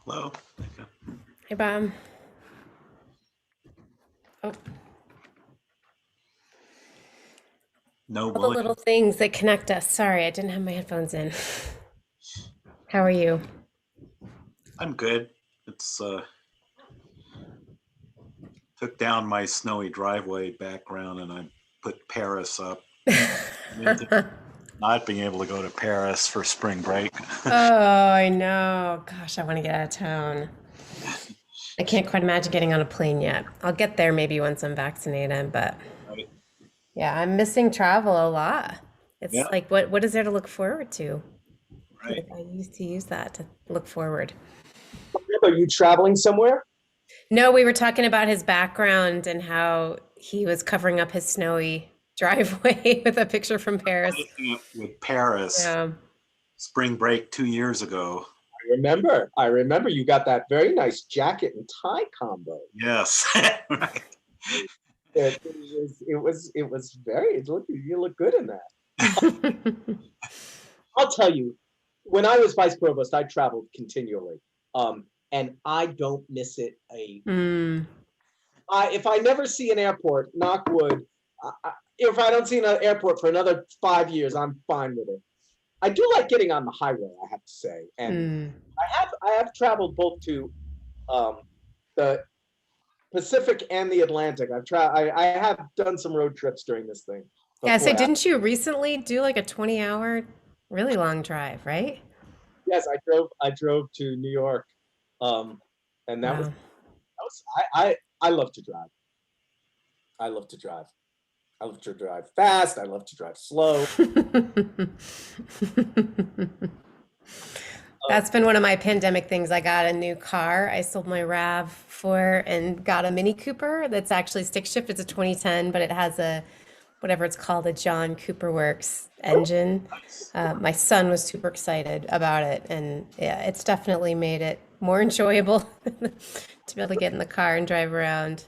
Hello. Okay. Hey, Bob. Oh, No all the bullying. little things that connect us. Sorry, I didn't have my headphones in. How are you? I'm good. It's took down my snowy driveway background and I put Paris up. Not being able to go to Paris for spring break. Oh, I know. Gosh, I want to get out of town. I can't quite imagine getting on a plane yet. I'll get there maybe once I'm vaccinated, but Right. yeah, I'm missing travel a lot. Yeah. It's like what is there to look forward to? Right. Like I used to use that to look forward. Are you traveling somewhere? No, we were talking about his background and how he was covering up his snowy driveway with a picture from Paris. With Paris, Yeah. spring break 2 years ago. I remember you got that very nice jacket and tie combo. Yes. Right. It was very, you look good in that. I'll tell you, when I was vice provost, I traveled continually. And I don't miss it. Mm. If I never see an airport, knock wood, if I don't see an airport for another 5 years, I'm fine with it. I do like getting on the highway, I have to say. And Mm. I have traveled both to the Pacific and the Atlantic. I have done some road trips during this thing Yeah, so before. didn't you recently do like a 20-hour, really long drive, right? Yes, I drove to New York. And Wow. I love to drive. I love to drive. I love to drive fast. I love to drive slow. That's been one of my pandemic things. I got a new car. I sold my RAV4 and got a Mini Cooper that's actually stick shift. It's a 2010, but it has a whatever it's called, a John Cooper Works engine. My son was super excited about it, and yeah, it's definitely made it more enjoyable to be able to get in the car and drive around.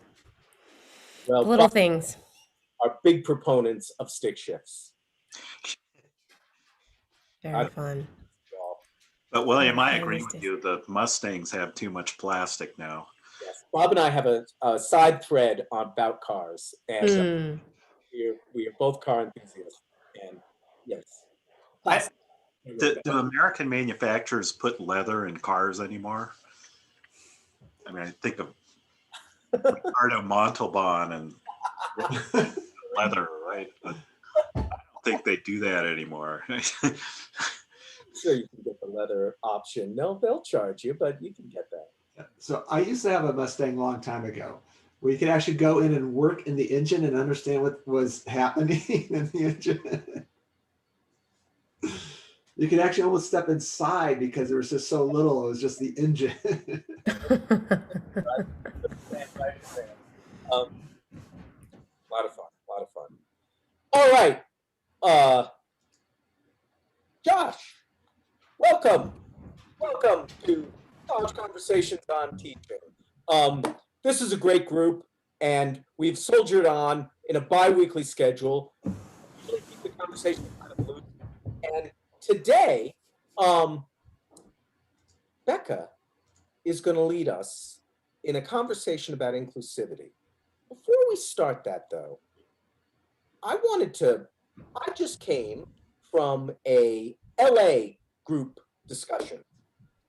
The Well, little Bob things. are big proponents of stick shifts. Very I, fun. But Yeah, William, I fun agree these with days. you. The Mustangs have too much plastic now. yes, Bob and I have a side thread about cars, and Mm. we are both car enthusiasts. And yes, I, plastic. do American manufacturers put leather in cars anymore? I mean, I think of Ricardo Montalban and leather, right? But I don't think they do that anymore. Sure, you can get the leather option. No, they'll charge you, but you can get that. So I used to have a Mustang a long time ago, where you could actually go in and work in the engine and understand what was happening in the engine. You could actually almost step inside because there was just so little. It was just the engine. A lot of fun. A lot of fun. All right, Josh, welcome. Welcome to College Conversations on Teaching. This is a great group, and we've soldiered on in a bi-weekly schedule. We usually keep the conversation kind of loose. And today, Becca is going to lead us in a conversation about inclusivity. Before we start that, though, I just came from a LA group discussion.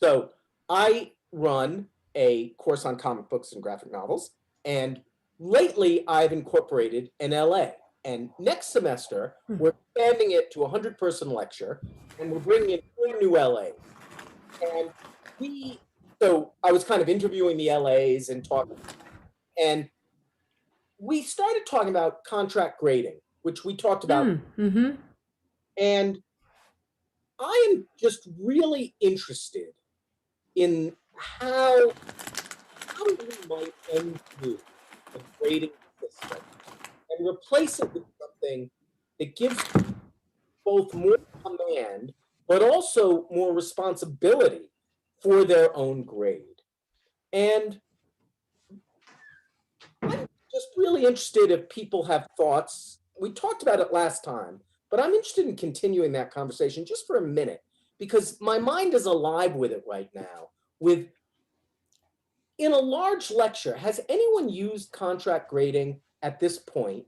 So I run a course on comic books and graphic novels, and lately I've incorporated an LA. And next semester, we're expanding it to a 100-person lecture, and we're bringing in 3 new LAs. And so I was kind of interviewing the LAs and talking, and we started talking about contract grading, which we talked about. Mm-hmm. And I am just really interested in how we might undo the grading system and replace it with something that gives both more command, but also more responsibility for their own grade. And I'm just really interested if people have thoughts. We talked about it last time, but I'm interested in continuing that conversation just for a minute, because my mind is alive with it right now, with in a large lecture, has anyone used contract grading at this point?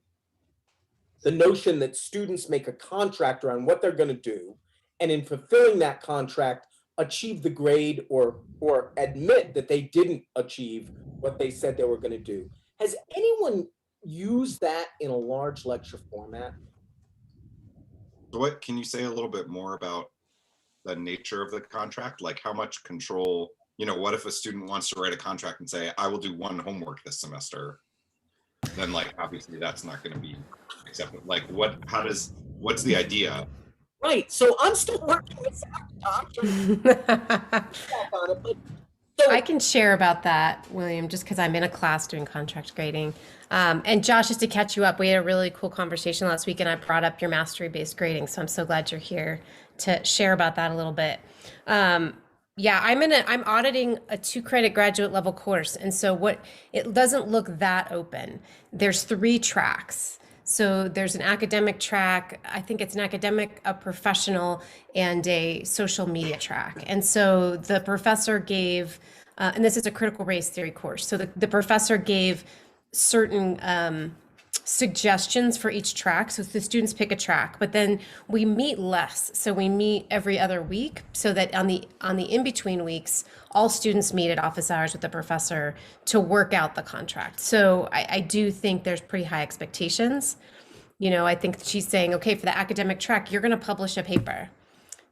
The notion that students make a contract around what they're going to do, and in fulfilling that contract, achieve the grade or admit that they didn't achieve what they said they were going to do. Has anyone used that in a large lecture format? What can you say a little bit more about the nature of the contract? Like how much control, you know, what if a student wants to write a contract and say, I will do one homework this semester? Then like, obviously that's not going to be acceptable. Like what's the idea? Right, so I'm still working this out. I'm trying to back on it, but so, I can share about that, William, just because I'm in a class doing contract grading. And Josh, just to catch you up, we had a really cool conversation last week, and I brought up your mastery-based grading. So I'm so glad you're here to share about that a little bit. Yeah, I'm auditing a 2-credit graduate level course, and so it doesn't look that open. There's 3 tracks. So there's an academic track, I think it's an academic, a professional, and a social media track. And so the professor gave, and this is a critical race theory course, so the professor gave certain suggestions for each track. So the students pick a track, but then we meet less. So we meet every other week, so that on the in-between weeks, all students meet at office hours with the professor to work out the contract. So I do think there's pretty high expectations. You know, I think she's saying, okay, for the academic track, you're going to publish a paper.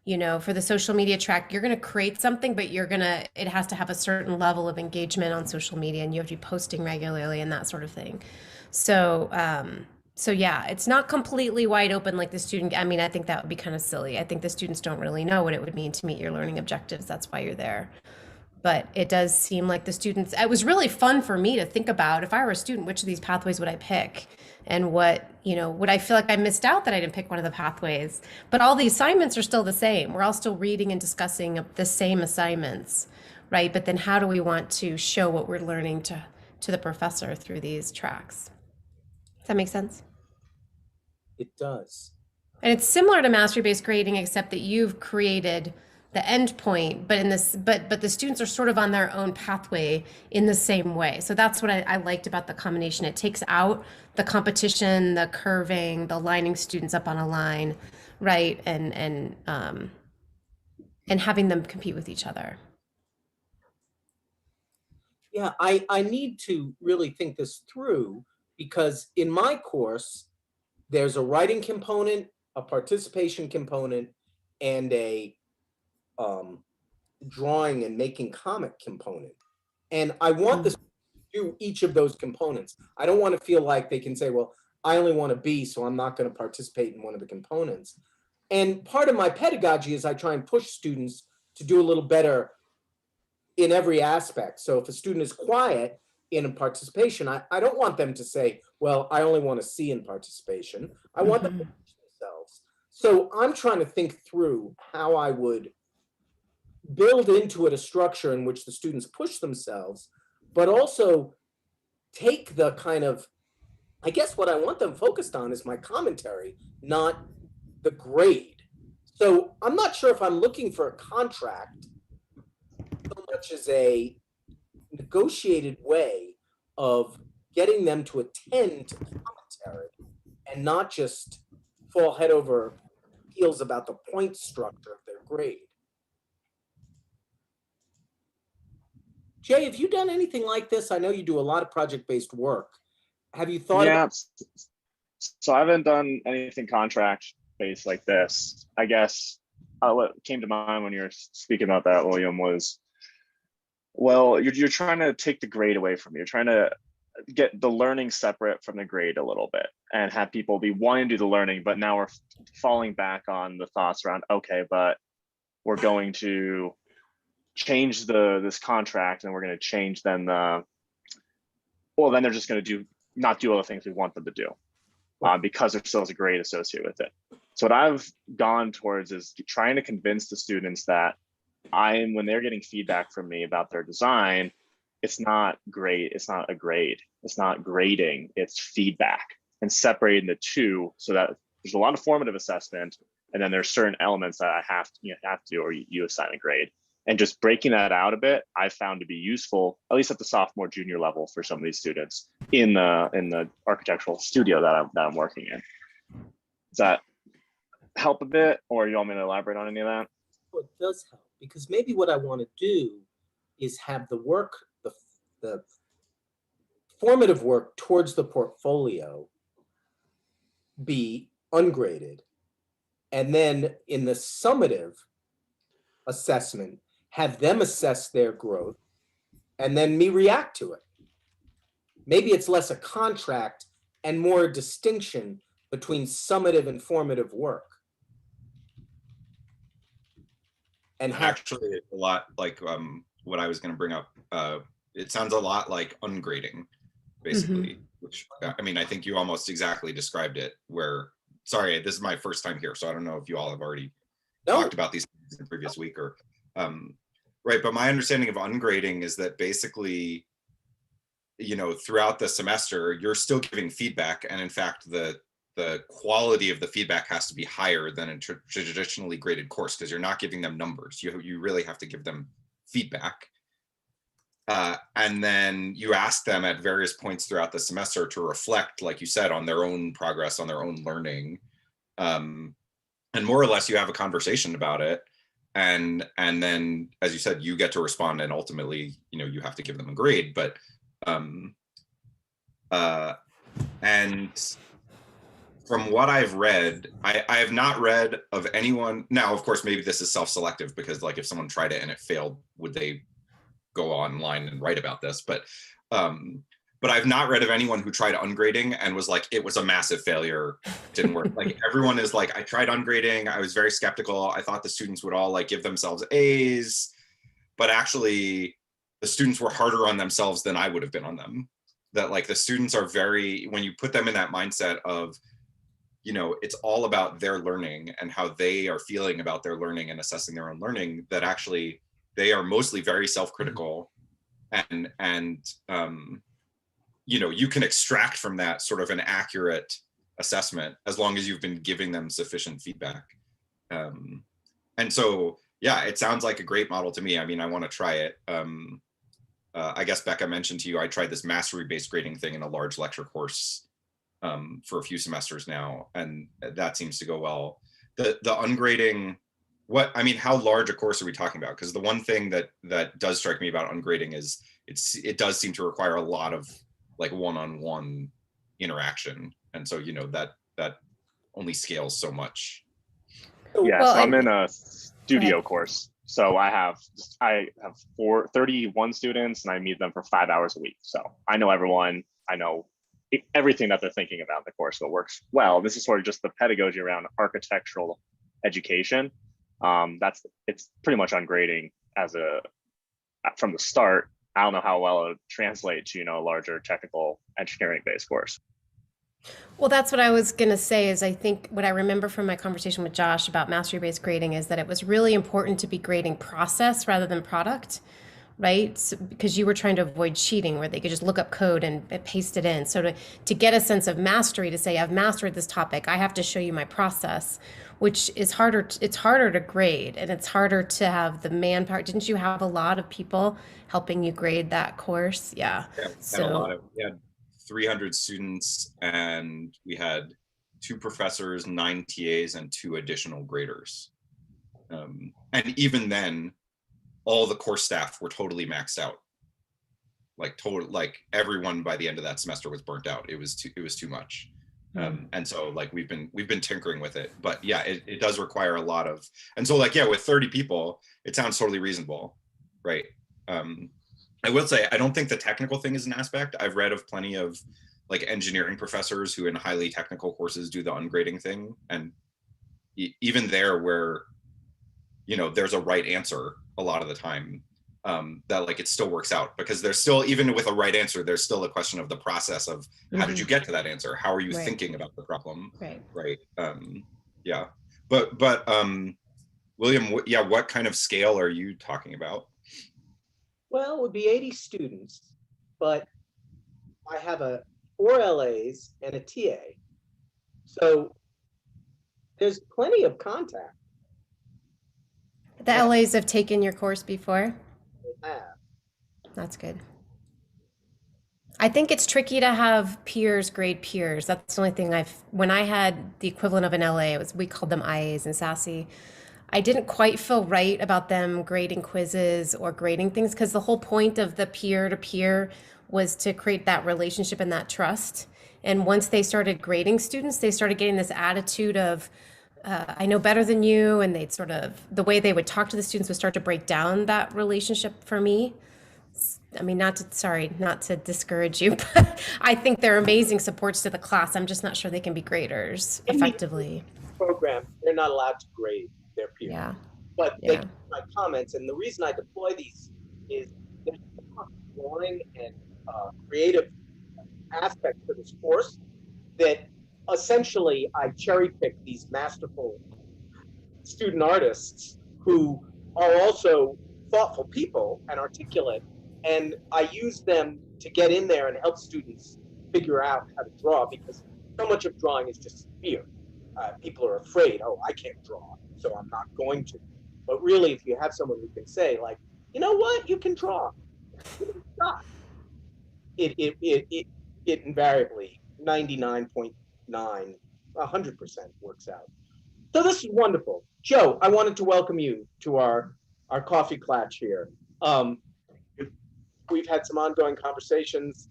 You know, for the social media track, you're going to create something, but it has to have a certain level of engagement on social media, and you have to be posting regularly and that sort of thing. So, so yeah, it's not completely wide open like the student. I mean, I think that would be kind of silly. I think the students don't really know what it would mean to meet your learning objectives. That's why you're there. But it does seem like the students, it was really fun for me to think about, if I were a student, which of these pathways would I pick? And what, you know, would I feel like I missed out that I didn't pick one of the pathways? But all the assignments are still the same. We're all still reading and discussing the same assignments, right? But then how do we want to show what we're learning to the professor through these tracks? Does that make sense? it does. And it's similar to mastery-based grading, except that you've created the endpoint, but the students are sort of on their own pathway in the same way. So that's what I liked about the combination. It takes out the competition, the curving, the lining students up on a line, right? And having them compete with each other. Yeah, I need to really think this through, because in my course, there's a writing component, a participation component, and a drawing and making comic component. And I want the students to do each of those components. I don't want to feel like they can say, well, I only want to be, so I'm not going to participate in one of the components. And part of my pedagogy is I try and push students to do a little better in every aspect. So if a student is quiet in a participation, I don't want them to say, well, I only want to see in participation. I want them to push themselves. So I'm trying to think through how I would build into it a structure in which the students push themselves, but also take the kind of, I guess what I want them focused on is my commentary, not the grade. So I'm not sure if I'm looking for a contract so much as a negotiated way of getting them to attend to the commentary and not just fall head over heels about the point structure of their grade. Jay, have you done anything like this? I know you do a lot of project-based work. Have you thought about? So I haven't done anything contract-based like this. I guess what came to mind when you were speaking about that, William, was, well, you're trying to take the grade away from you. You're trying to get the learning separate from the grade a little bit and have people be wanting to do the learning, but now we're falling back on the thoughts around, okay, but we're going to change this contract and we're going to change then then they're just going to not do all the things we want them to do because there still is a grade associated with it. So what I've gone towards is trying to convince the students that when they're getting feedback from me about their design, it's not grade, it's not a grade, it's not grading, it's feedback, and separating the two so that there's a lot of formative assessment, and then there's certain elements that I have to do, or you assign a grade. And just breaking that out a bit, I found to be useful, at least at the sophomore, junior level, for some of these students in the architectural studio that I'm working in. Does that help a bit, or you want me to elaborate on any of that? Well, it does help, because maybe what I want to do is have the work, the formative work towards the portfolio be ungraded, and then in the summative assessment, have them assess their growth, and then me react to it. Maybe it's less a contract and more a distinction between summative and formative work. And Actually, a lot like what I was going to bring up. It sounds a lot like ungrading, basically. Which, I mean, I think you almost exactly described it. Where, sorry, this is my first time here, so I don't know if you all have already talked about these things in the previous week or, right. But my understanding of ungrading is that basically, you know, throughout the semester, you're still giving feedback, and in fact, the quality of the feedback has to be higher than a traditionally graded course, because you're not giving them numbers. You really have to give them feedback. And then you ask them at various points throughout the semester to reflect, like you said, on their own progress, on their own learning. And more or less you have a conversation about it. And then, as you said, you get to respond, and ultimately, you know, you have to give them a grade. But and from what I've read, I have not read of anyone. Now, of course, maybe this is self-selective, because like if someone tried it and it failed, would they go online and write about this? But I've not read of anyone who tried ungrading and was like, it was a massive failure, didn't work. Like everyone is like, I tried ungrading, I was very skeptical. I thought the students would all like give themselves A's, but actually the students were harder on themselves than I would have been on them. That like the students are very, when you put them in that mindset of, you know, it's all about their learning and how they are feeling about their learning and assessing their own learning, that actually they are mostly very self-critical, and you know, you can extract from that sort of an accurate assessment as long as you've been giving them sufficient feedback. And so, yeah, it sounds like a great model to me. I mean, I want to try it. I guess Becca mentioned to you, I tried this mastery-based grading thing in a large lecture course for a few semesters now, and that seems to go well. The ungrading, I mean, how large a course are we talking about? Because the one thing that does strike me about ungrading is it does seem to require a lot of like one-on-one interaction, and so, you know, that only scales so much. Yeah, well, so I'm in a studio course, so I have 31 students, and I meet them for 5 hours a week. So I know everyone, I know everything that they're thinking about in the course, so it works well. This is sort of just the pedagogy around architectural education. It's pretty much ungrading from the start. I don't know how well it would translate to, you know, a larger technical engineering based course. Well, that's what I was going to say. Is I think what I remember from my conversation with Josh about mastery-based grading is that it was really important to be grading process rather than product, right? So, because you were trying to avoid cheating, where they could just look up code and paste it in. So to get a sense of mastery, to say I've mastered this topic, I have to show you my process, which is harder. It's harder to grade, and it's harder to have the manpower. Didn't you have a lot of people helping you grade that course? Yeah. So we had 300 students, and we had 2 professors, 9 TAs, and 2 additional graders. And even then, all the course staff were totally maxed out. Like everyone by the end of that semester was burnt out. It was too much. And so like we've been tinkering with it, but yeah, it does require a lot of, and so like, yeah, with 30 people, it sounds totally reasonable, right? I will say, I don't think the technical thing is an aspect. I've read of plenty of like engineering professors who in highly technical courses do the ungrading thing. And even there where, you know, there's a right answer a lot of the time, that like it still works out, because there's still, even with a right answer, there's still a question of the process of how did you get to that answer? How are you thinking about the problem? Right. Yeah. But William, what kind of scale are you talking about? Well, it would be 80 students, but I have 4 LAs and a TA. So there's plenty of contact. The LAs have taken your course before? They have. That's good. I think it's tricky to have peers grade peers. That's the only thing when I had the equivalent of an LA, we called them IAs in SASE. I didn't quite feel right about them grading quizzes or grading things because the whole point of the peer to peer was to create that relationship and that trust. And once they started grading students, they started getting this attitude of, I know better than you. And they'd the way they would talk to the students would start to break down that relationship for me. I mean, not to discourage you, but I think they're amazing supports to the class. I'm just not sure they can be graders effectively. Program, they're not allowed to grade their peers. Yeah. But Yeah. they get my comments, and the reason I deploy these is there's drawing and creative aspects to this course that essentially I cherry pick these masterful student artists who are also thoughtful people and articulate, and I use them to get in there and help students figure out how to draw, because so much of drawing is just fear. People are afraid, oh, I can't draw, so I'm not going to. But really, if you have someone who can say, like, you know what, you can draw. It invariably 99.9, 100% works out. So this is wonderful. Joe, I wanted to welcome you to our coffee clatch here. We've had some ongoing conversations.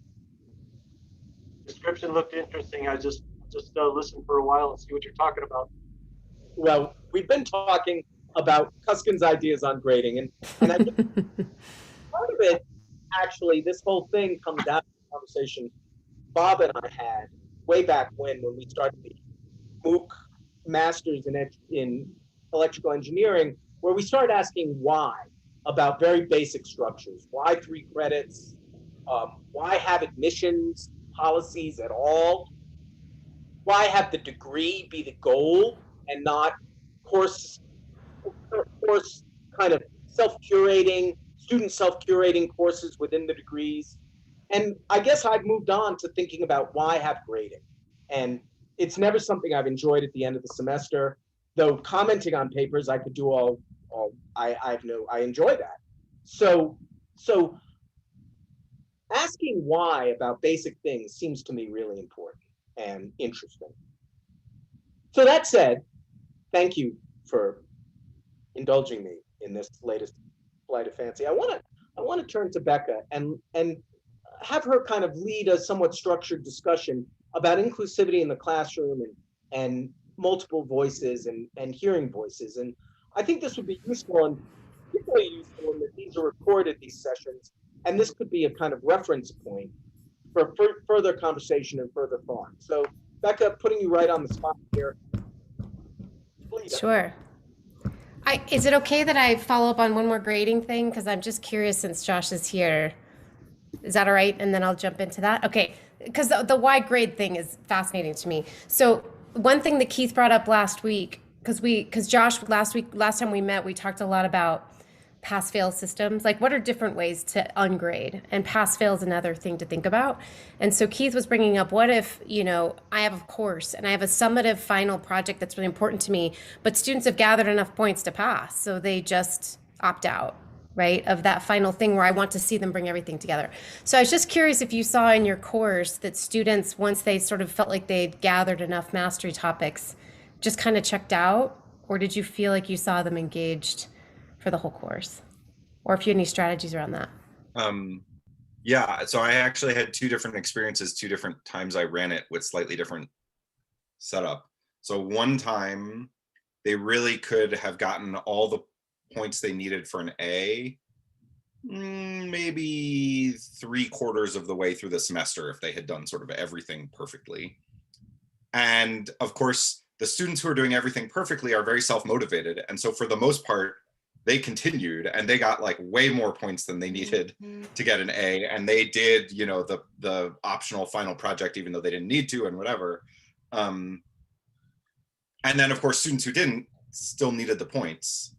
Description looked interesting. I just listen for a while and see what you're talking about. Well, we've been talking about Kuskin's ideas on grading, and I think part of it, actually, this whole thing comes out of the conversation Bob and I had way back when we started the MOOC Masters in Electrical Engineering, where we started asking why about very basic structures. Why 3 credits? Why have admissions policies at all? Why have the degree be the goal and not course kind of self-curating, student self-curating courses within the degrees? And I guess I've moved on to thinking about why have grading. And it's never something I've enjoyed at the end of the semester, though commenting on papers I could do I enjoy that. So asking why about basic things seems to me really important and interesting. So that said, thank you for indulging me in this latest flight of fancy. I want to turn to Becca and have her kind of lead a somewhat structured discussion about inclusivity in the classroom and multiple voices and hearing voices. And I think this would be useful, and particularly useful in that these are recorded, these sessions, and this could be a kind of reference point for further conversation and further thought. So Becca, putting you right on the spot here. Please. Sure. Is it okay that I follow up on one more grading thing? Because I'm just curious since Josh is here. Is that all right? And then I'll jump into that. Okay. Because the why grade thing is fascinating to me. So one thing that Keith brought up last week, because Josh, last time we met, we talked a lot about PassFail systems. Like, what are different ways to ungrade? And PassFail is another thing to think about. And so Keith was bringing up, what if, I have a course and I have a summative final project that's really important to me, but students have gathered enough points to pass, so they just opt out, right, of that final thing where I want to see them bring everything together. So I was just curious if you saw in your course that students, once they sort of felt like they'd gathered enough mastery topics, just kind of checked out, or did you feel like you saw them engaged for the whole course, or if you had any strategies around that? Yeah, so I actually had 2 different experiences, 2 different times I ran it with slightly different setup. So one time they really could have gotten all the points they needed for an A, maybe 3/4 of the way through the semester if they had done sort of everything perfectly. And of course, the students who are doing everything perfectly are very self-motivated. And so for the most part, they continued and they got like way more points than they needed to get an A. And they did, the optional final project, even though they didn't need to and whatever. And then of course, students who didn't still needed the points.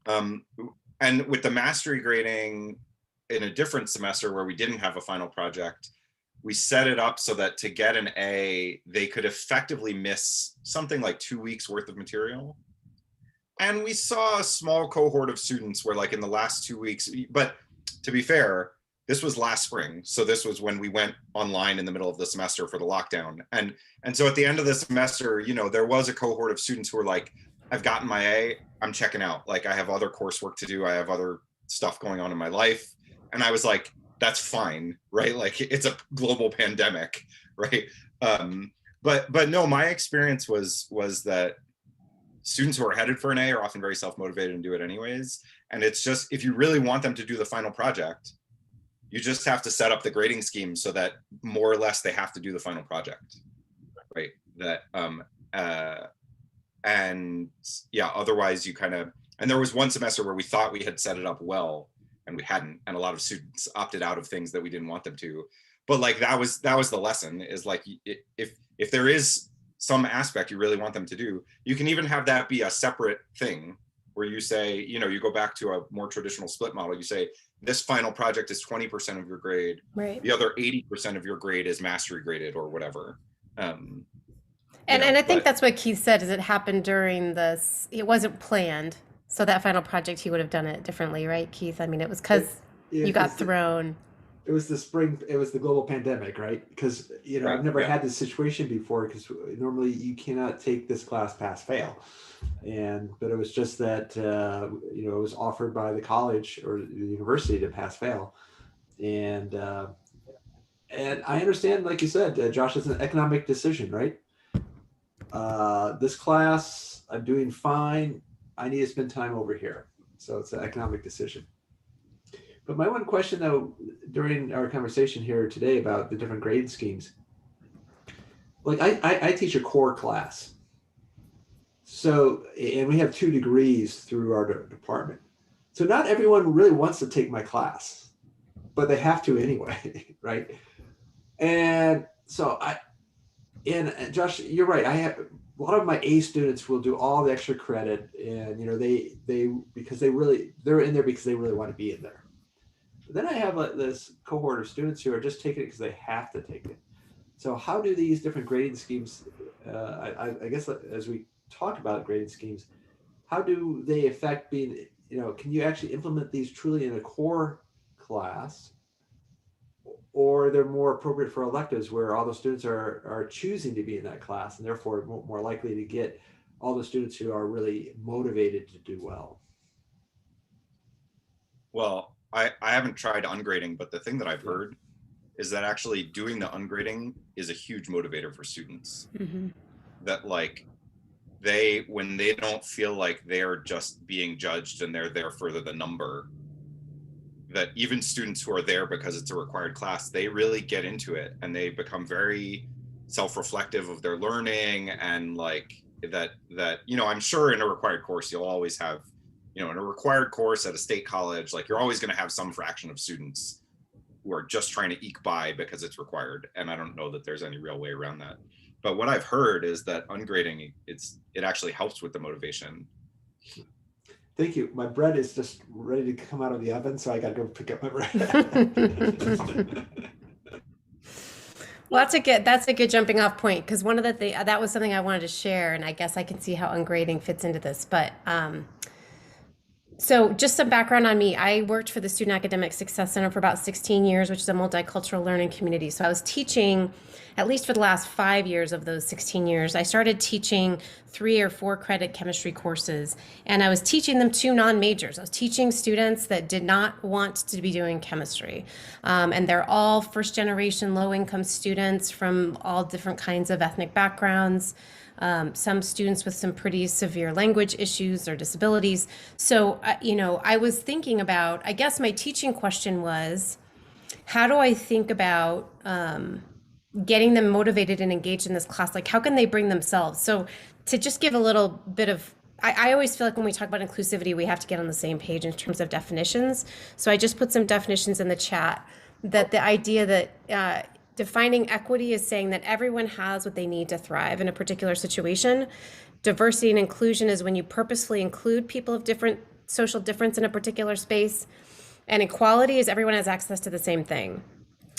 And with the mastery grading in a different semester where we didn't have a final project, we set it up so that to get an A, they could effectively miss something like 2 weeks worth of material. And we saw a small cohort of students where like in the last 2 weeks, but to be fair, this was last spring. So this was when we went online in the middle of the semester for the lockdown. And so at the end of the semester, you know, there was a cohort of students who were like, I've gotten my A, I'm checking out. Like I have other coursework to do. I have other stuff going on in my life. And I was like, that's fine, right? Like it's a global pandemic, right? But no, my experience was that students who are headed for an A are often very self-motivated and do it anyways. And it's just, if you really want them to do the final project, you just have to set up the grading scheme so that more or less they have to do the final project, right? That, and yeah, otherwise you kind of, and there was one semester where we thought we had set it up well and we hadn't, and a lot of students opted out of things that we didn't want them to. But like that was the lesson, is like, if there is some aspect you really want them to do, you can even have that be a separate thing where you say, you know, you go back to a more traditional split model. You say, this final project is 20% of your grade. Right. The other 80% of your grade is mastery graded or whatever. And I think that's what Keith said, is it happened during this, it wasn't planned. So that final project, he would have done it differently, right, Keith? I mean, it was because you got thrown. It was the spring, it was the global pandemic, right? Because, you know, Right, I've never yeah. had this situation before, because normally you cannot take this class pass fail. But it was just that, you know, it was offered by the college or the university to pass fail. And I understand, like you said, Josh, it's an economic decision, right? This class, I'm doing fine. I need to spend time over here. So it's an economic decision. But my one question, though, during our conversation here today about the different grade schemes, like I teach a core class. So, and we have 2 degrees through our department. So not everyone really wants to take my class, but they have to anyway, right? And so and Josh, you're right. I have a lot of my A students will do all the extra credit, and you know they because they're in there because they really want to be in there. But then I have this cohort of students who are just taking it because they have to take it. So how do these different grading schemes? I guess as we talk about grading schemes, how do they affect being? You know, can you actually implement these truly in a core class? Or they're more appropriate for electives where all the students are choosing to be in that class and therefore more likely to get all the students who are really motivated to do well. Well, I haven't tried ungrading, but the thing that I've heard is that actually doing the ungrading is a huge motivator for students. Mm-hmm. That like when they don't feel like they're just being judged and they're there for the number, that even students who are there because it's a required class, they really get into it and they become very self-reflective of their learning. And like that, you know, I'm sure in a required course, you'll always have, you know, in a required course at a state college, like you're always going to have some fraction of students who are just trying to eke by because it's required. And I don't know that there's any real way around that. But what I've heard is that ungrading, it actually helps with the motivation. Thank you. My bread is just ready to come out of the oven, so I got to go pick up my bread. Well, that's a good jumping off point, because one of the things that was something I wanted to share, and I guess I can see how ungrading fits into this. But so just some background on me. I worked for the Student Academic Success Center for about 16 years, which is a multicultural learning community. So I was teaching, at least for the last 5 years of those 16 years, I started teaching 3 or 4 credit chemistry courses, and I was teaching them to non-majors. I was teaching students that did not want to be doing chemistry. And they're all first generation low income students from all different kinds of ethnic backgrounds. Some students with some pretty severe language issues or disabilities. So, you know, I was thinking about, I guess my teaching question was, how do I think about getting them motivated and engaged in this class? Like, how can they bring themselves? So to just give a little bit of, I always feel like when we talk about inclusivity, we have to get on the same page in terms of definitions. So I just put some definitions in the chat, that the idea that defining equity is saying that everyone has what they need to thrive in a particular situation. Diversity and inclusion is when you purposefully include people of different social difference in a particular space. And equality is everyone has access to the same thing.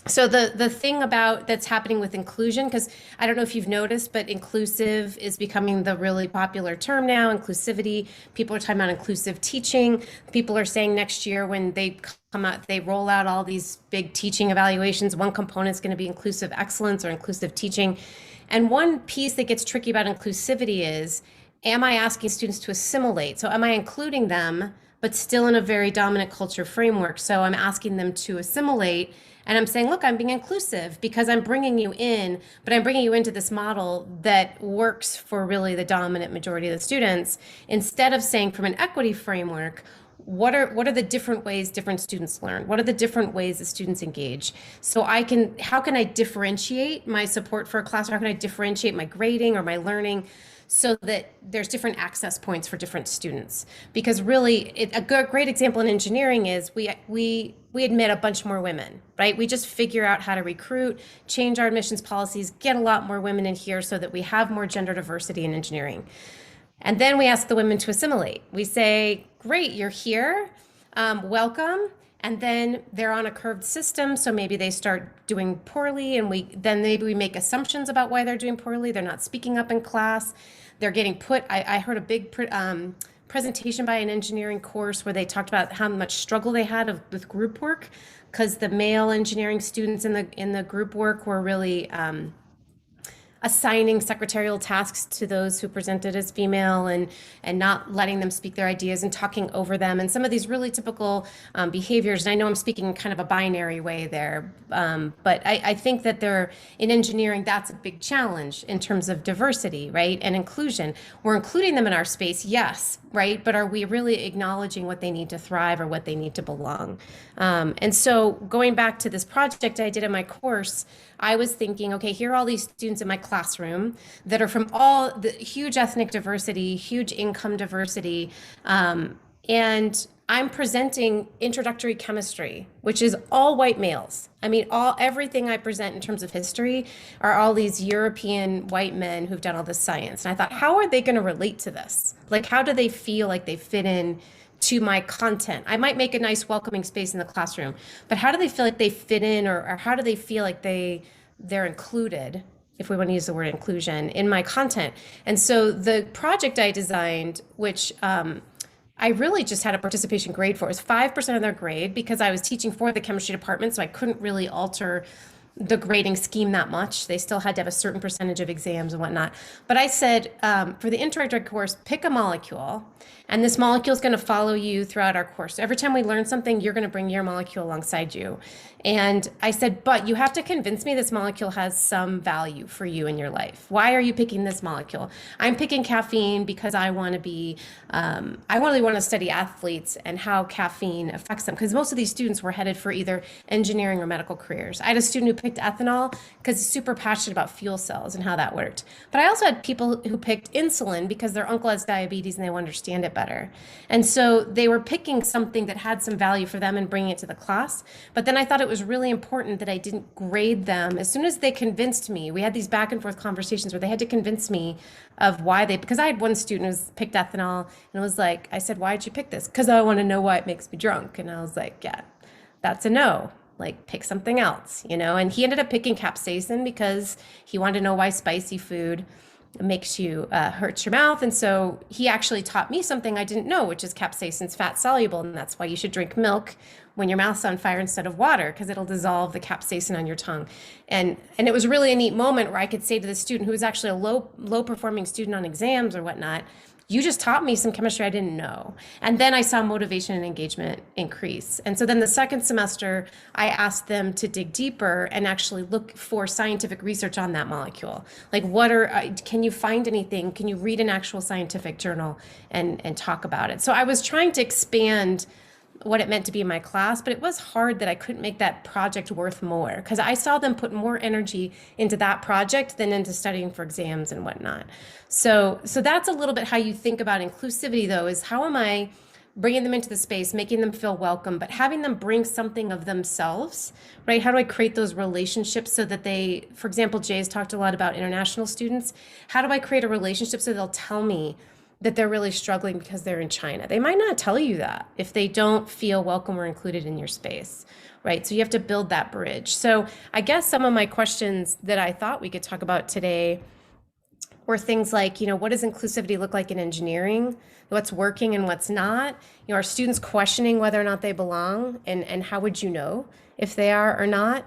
So the thing about that's happening with inclusion, because I don't know if you've noticed, but inclusive is becoming the really popular term now. Inclusivity. People are talking about inclusive teaching. People are saying next year when they come out, they roll out all these big teaching evaluations. One component is going to be inclusive excellence or inclusive teaching. And one piece that gets tricky about inclusivity is, am I asking students to assimilate? So am I including them, but still in a very dominant culture framework? So I'm asking them to assimilate. And I'm saying, look, I'm being inclusive because I'm bringing you in, but I'm bringing you into this model that works for really the dominant majority of the students, instead of saying from an equity framework, what are the different ways different students learn? What are the different ways the students engage? So how can I differentiate my support for a class, or how can I differentiate my grading or my learning so that there's different access points for different students? Because really, a great example in engineering is we admit a bunch more women, right? We just figure out how to recruit, change our admissions policies, get a lot more women in here so that we have more gender diversity in engineering. And then we ask the women to assimilate. We say, great, you're here, welcome. And then they're on a curved system, so maybe they start doing poorly, and maybe we make assumptions about why they're doing poorly. They're not speaking up in class. They're getting put. I heard a big presentation by an engineering course where they talked about how much struggle they had with group work, because the male engineering students in the group work were really assigning secretarial tasks to those who presented as female, and not letting them speak their ideas and talking over them, and some of these really typical behaviors. And I know I'm speaking in kind of a binary way there, but I think that in engineering, that's a big challenge in terms of diversity, right, and inclusion. We're including them in our space, yes, right, but are we really acknowledging what they need to thrive or what they need to belong? And so going back to this project I did in my course, I was thinking, okay, here are all these students in my classroom that are from all the huge ethnic diversity, huge income diversity, and I'm presenting introductory chemistry, which is all white males. I mean, everything I present in terms of history are all these European white men who've done all this science. And I thought, how are they going to relate to this? Like, how do they feel like they fit in to my content? I might make a nice welcoming space in the classroom, but how do they feel like they fit in, or how do they feel like they're included, if we want to use the word inclusion, in my content? And so the project I designed, which I really just had a participation grade for, it was 5% of their grade, because I was teaching for the chemistry department, so I couldn't really alter the grading scheme that much. They still had to have a certain percentage of exams and whatnot. But I said, for the introductory course, pick a molecule, and this molecule is going to follow you throughout our course. So every time we learn something, you're going to bring your molecule alongside you. And I said, but you have to convince me this molecule has some value for you in your life. Why are you picking this molecule? I'm picking caffeine because I want to be, I really want to study athletes and how caffeine affects them, because most of these students were headed for either engineering or medical careers. I had a student who picked ethanol because he's super passionate about fuel cells and how that worked. But I also had people who picked insulin because their uncle has diabetes and they want to understand it better. And so they were picking something that had some value for them and bringing it to the class. But then I thought it was really important that I didn't grade them. As soon as they convinced me, we had these back and forth conversations where they had to convince me of why because I had one student who picked ethanol, and it was like, I said, why did you pick this? Because I want to know why it makes me drunk. And I was like, yeah, that's a no. Like, pick something else, And he ended up picking capsaicin because he wanted to know why spicy food makes you hurts your mouth. And so he actually taught me something I didn't know, which is capsaicin's fat soluble, and that's why you should drink milk when your mouth's on fire instead of water, because it'll dissolve the capsaicin on your tongue. And it was really a neat moment where I could say to the student, who was actually a low performing student on exams or whatnot, you just taught me some chemistry I didn't know. And then I saw motivation and engagement increase. And so then the second semester, I asked them to dig deeper and actually look for scientific research on that molecule. Like, can you find anything? Can you read an actual scientific journal and talk about it? So I was trying to expand what it meant to be in my class, but it was hard that I couldn't make that project worth more, because I saw them put more energy into that project than into studying for exams and whatnot. So that's a little bit how you think about inclusivity, though, is how am I bringing them into the space, making them feel welcome, but having them bring something of themselves, right? How do I create those relationships so that they, for example, Jay's talked a lot about international students. How do I create a relationship so they'll tell me that they're really struggling because they're in China. They might not tell you that if they don't feel welcome or included in your space, right? So you have to build that bridge. So I guess some of my questions that I thought we could talk about today were things like, what does inclusivity look like in engineering? What's working and what's not? Are students questioning whether or not they belong? And how would you know if they are or not?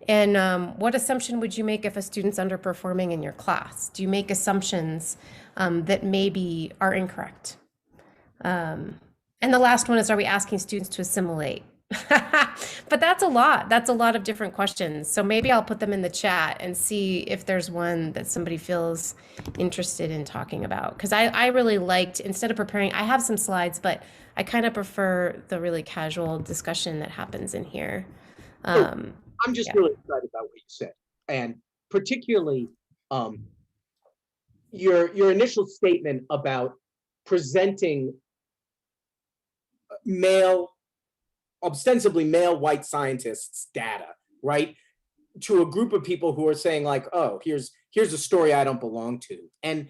And what assumption would you make if a student's underperforming in your class? Do you make assumptions that maybe are incorrect? And the last one is, are we asking students to assimilate? But that's a lot. That's a lot of different questions. So maybe I'll put them in the chat and see if there's one that somebody feels interested in talking about. Because I really liked, instead of preparing, I have some slides, but I kind of prefer the really casual discussion that happens in here. I'm just really excited about what you said. And particularly your initial statement about presenting ostensibly male white scientists data, right, to a group of people who are saying like, oh, here's a story I don't belong to. And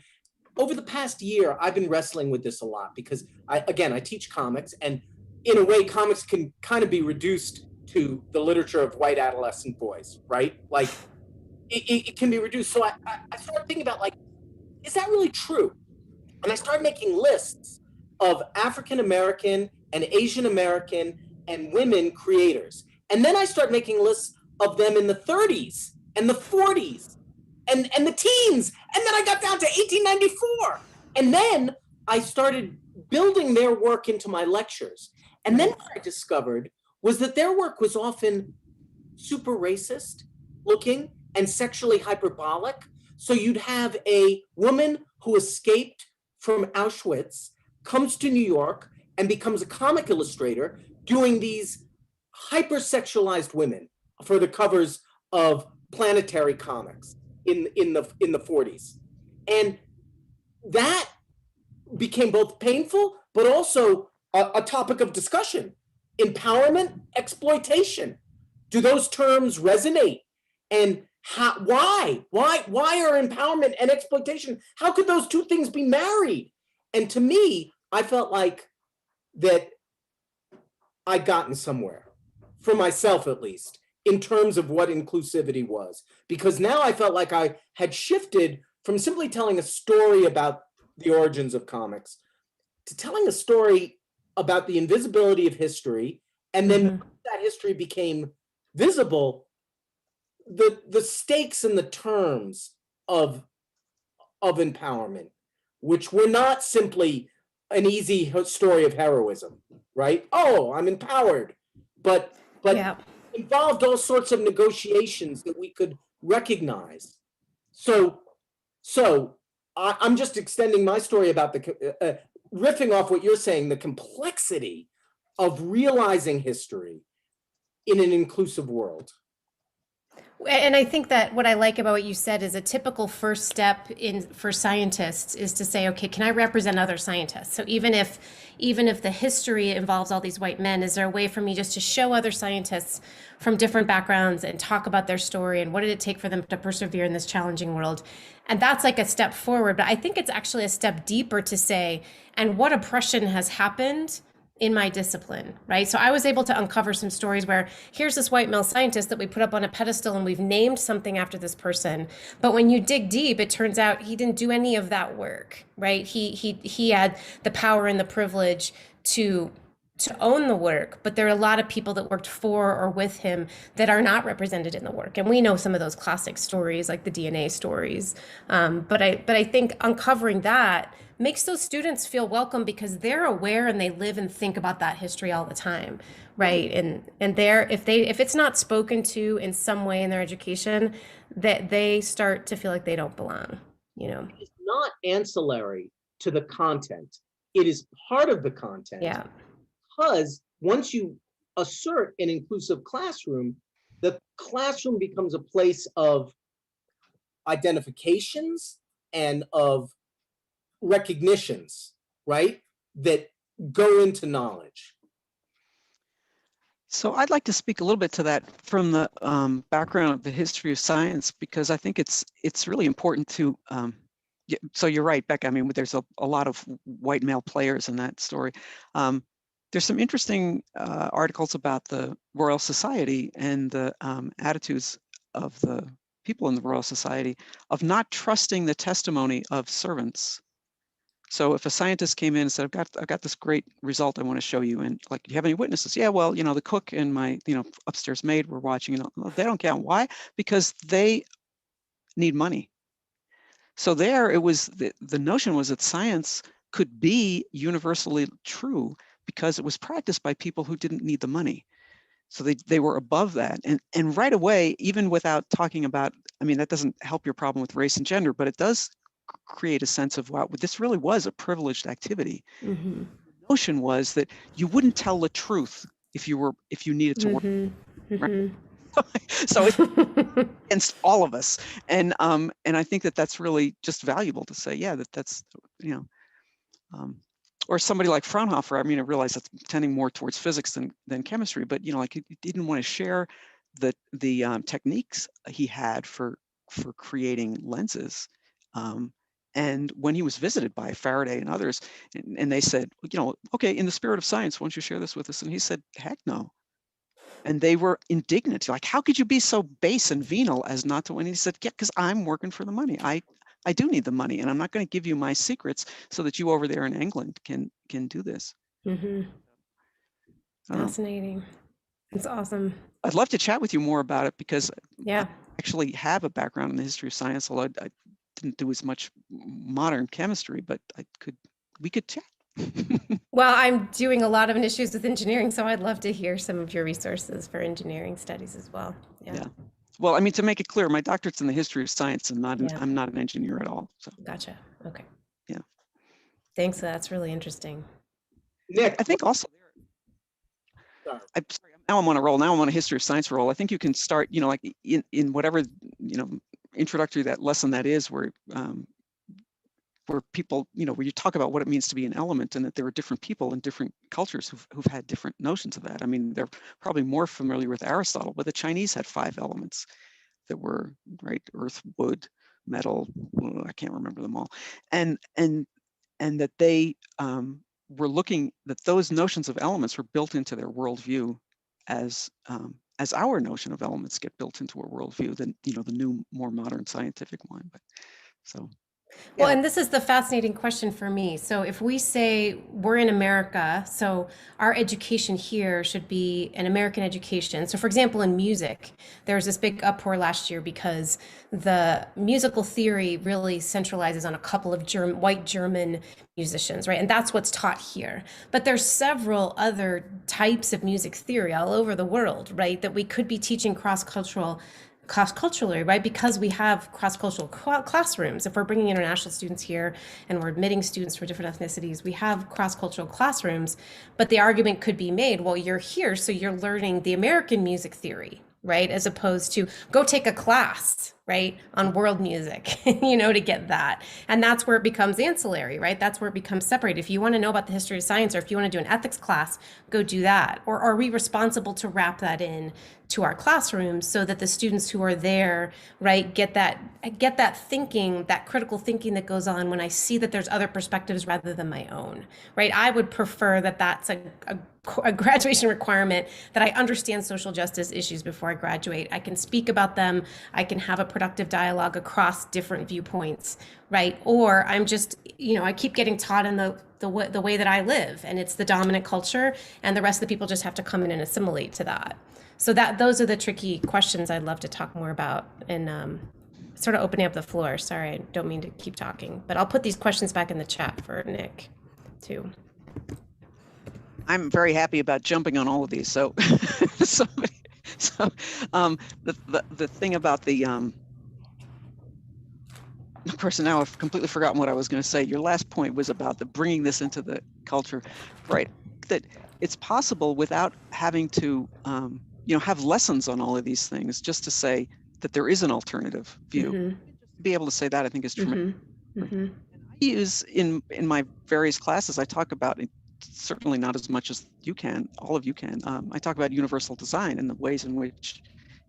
over the past year, I've been wrestling with this a lot because I teach comics, and in a way, comics can kind of be reduced to the literature of white adolescent boys, right? Like it can be reduced. So I started thinking about, like, is that really true? And I started making lists of African American and Asian American and women creators. And then I started making lists of them in the 30s and the 40s and the teens. And then I got down to 1894. And then I started building their work into my lectures. And then what I discovered was that their work was often super racist looking and sexually hyperbolic. So you'd have a woman who escaped from Auschwitz, comes to New York, and becomes a comic illustrator doing these hypersexualized women for the covers of Planetary comics in the 40s. And that became both painful, but also a topic of discussion. Empowerment, exploitation. Do those terms resonate? And why are empowerment and exploitation, how could those two things be married? And to me, I felt like that I'd gotten somewhere, for myself at least, in terms of what inclusivity was. Because now I felt like I had shifted from simply telling a story about the origins of comics to telling a story about the invisibility of history. And then when that history became visible, the stakes and the terms of empowerment, which were not simply an easy story of heroism, right? Oh, I'm empowered, but involved all sorts of negotiations that we could recognize. So I'm just extending my story about the riffing off what you're saying, the complexity of realizing history in an inclusive world. And I think that what I like about what you said is a typical first step for scientists is to say, okay, can I represent other scientists? So even if the history involves all these white men, is there a way for me just to show other scientists from different backgrounds and talk about their story and what did it take for them to persevere in this challenging world? And that's like a step forward, but I think it's actually a step deeper to say, and what oppression has happened in my discipline, right? So I was able to uncover some stories where here's this white male scientist that we put up on a pedestal and we've named something after this person. But when you dig deep, it turns out he didn't do any of that work, right? He had the power and the privilege to own the work, but there are a lot of people that worked for or with him that are not represented in the work. And we know some of those classic stories, like the DNA stories. But I think uncovering that makes those students feel welcome because they're aware and they live and think about that history all the time, right? And if it's not spoken to in some way in their education, that they start to feel like they don't belong, It's not ancillary to the content. It is part of the content. Yeah. Because once you assert an inclusive classroom, the classroom becomes a place of identifications and of recognitions, right, that go into knowledge. So I'd like to speak a little bit to that from the background of the history of science, because I think it's really important to so you're right, Becca. I mean, there's a lot of white male players in that story. There's some interesting articles about the Royal Society and the attitudes of the people in the Royal Society of not trusting the testimony of servants. So if a scientist came in and said, I've got this great result I want to show you, and like, do you have any witnesses? Yeah, well, the cook and my, upstairs maid were watching, they don't count. Why? Because they need money. So there it was, the notion was that science could be universally true because it was practiced by people who didn't need the money. So they were above that. And right away, even without talking about, I mean, that doesn't help your problem with race and gender, but it does create a sense of, wow, this really was a privileged activity. Mm-hmm. The notion was that you wouldn't tell the truth if you needed to work. Mm-hmm. Right? Mm-hmm. So it's against all of us. And I think that that's really just valuable to say, yeah, that's, or somebody like Fraunhofer, I mean, I realize that's tending more towards physics than chemistry, but, like he didn't want to share the techniques he had for creating lenses. And when he was visited by Faraday and others, and they said, okay, in the spirit of science, why don't you share this with us? And he said, heck no. And they were indignant. Like, how could you be so base and venal as not to? And he said, yeah, because I'm working for the money. I do need the money, and I'm not going to give you my secrets so that you over there in England can do this. Mm-hmm. Fascinating. It's awesome. I'd love to chat with you more about it because yeah, I actually have a background in the history of science, although I didn't do as much modern chemistry, but we could chat. Well, I'm doing a lot of initiatives with engineering, so I'd love to hear some of your resources for engineering studies as well. Yeah. Well, I mean, to make it clear, my doctorate's in the history of science, and I'm not an engineer at all. So. Gotcha. Okay. Yeah. Thanks. That's really interesting. Nick, I think also. Now I'm on a roll. Now I'm on a history of science roll. I think you can start, like in whatever, introductory that lesson that is, where people, where you talk about what it means to be an element, and that there are different people in different cultures who've had different notions of that. I mean, they're probably more familiar with Aristotle, but the Chinese had 5 elements that were, right, earth, wood, metal, I can't remember them all. And that they were looking, that those notions of elements were built into their worldview as our notion of elements get built into a worldview, than, the new, more modern scientific one. But so. Well, and this is the fascinating question for me. So if we say we're in America, so our education here should be an American education. So for example, in music, there was this big uproar last year because the musical theory really centralizes on a couple of white German musicians, right? And that's what's taught here. But there's several other types of music theory all over the world, right? That we could be teaching cross-culturally, right? Because we have cross-cultural classrooms. If we're bringing international students here and we're admitting students from different ethnicities, we have cross-cultural classrooms. But the argument could be made, well, you're here, so you're learning the American music theory, right? As opposed to go take a class, right, on world music, to get that. And that's where it becomes ancillary, right? That's where it becomes separated. If you want to know about the history of science, or if you want to do an ethics class, go do that. Or are we responsible to wrap that in to our classrooms so that the students who are there, right, get that thinking, that critical thinking that goes on when I see that there's other perspectives rather than my own, right? I would prefer that that's a graduation requirement, that I understand social justice issues before I graduate. I can speak about them. I can have a productive dialogue across different viewpoints, right? Or I'm just, I keep getting taught in the way that I live, and it's the dominant culture, and the rest of the people just have to come in and assimilate to that. So those are the tricky questions I'd love to talk more about, and sort of opening up the floor. Sorry, I don't mean to keep talking, but I'll put these questions back in the chat for Nick too. I'm very happy about jumping on all of these. So, the thing about the of course, now I've completely forgotten what I was going to say. Your last point was about the bringing this into the culture, right? That it's possible without having to, have lessons on all of these things, just to say that there is an alternative view. Mm-hmm. Be able to say that, I think, is tremendous. Mm-hmm. I use in my various classes, I talk about it, certainly not as much as you can, all of you can. I talk about universal design and the ways in which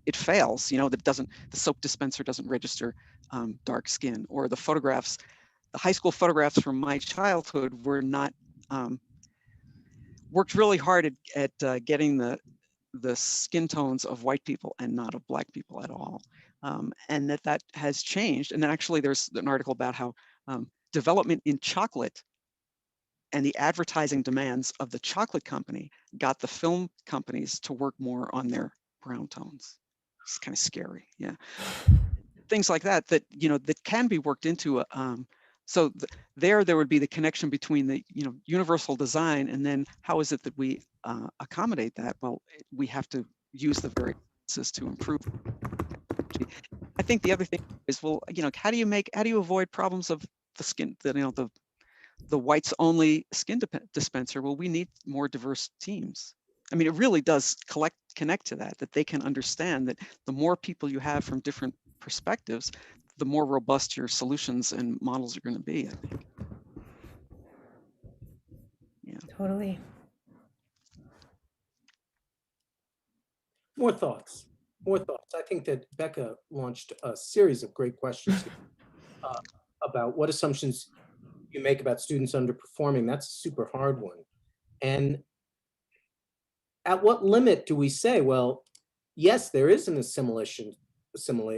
it fails. The soap dispenser doesn't register dark skin, or the photographs high school photographs from my childhood were not, worked really hard at getting the skin tones of white people and not of black people at all. And that has changed. And then actually there's an article about how development in chocolate and the advertising demands of the chocolate company got the film companies to work more on their brown tones. It's kind of scary, yeah. Things like that, you know, that can be worked into. So there would be the connection between the, you know, universal design, and then how is it that we accommodate that? Well, we have to use the variances to improve. I think the other thing is, well, you know, how do you avoid problems of the skin, you know, the whites only skin dispenser? Well, we need more diverse teams. I mean, it really does connect to that they can understand that the more people you have from different perspectives, the more robust your solutions and models are going to be, I think. Yeah. Totally. More thoughts. More thoughts. I think that Becca launched a series of great questions about what assumptions you make about students underperforming. That's a super hard one. And at what limit do we say, well, yes, there is an assimilate.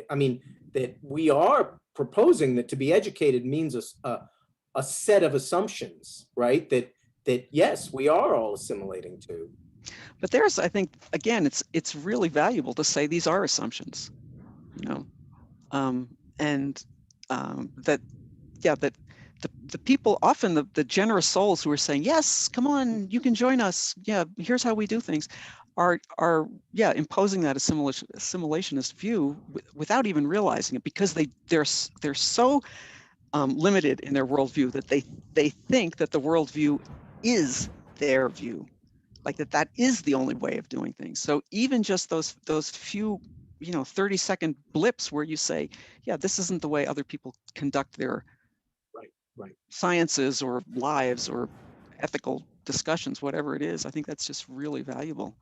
I mean, that we are proposing that to be educated means a set of assumptions, right? That yes, we are all assimilating to. But there's, I think, again, it's really valuable to say these are assumptions, you know, that the people, often the generous souls who are saying, yes, come on, you can join us. Yeah, here's how we do things, are imposing that assimilationist view without even realizing it, because they're so limited in their worldview that they think that the worldview is their view, like that is the only way of doing things. So even just those few, you know, 30-second blips where you say, yeah, this isn't the way other people conduct their sciences or lives or ethical discussions, whatever it is, I think that's just really valuable.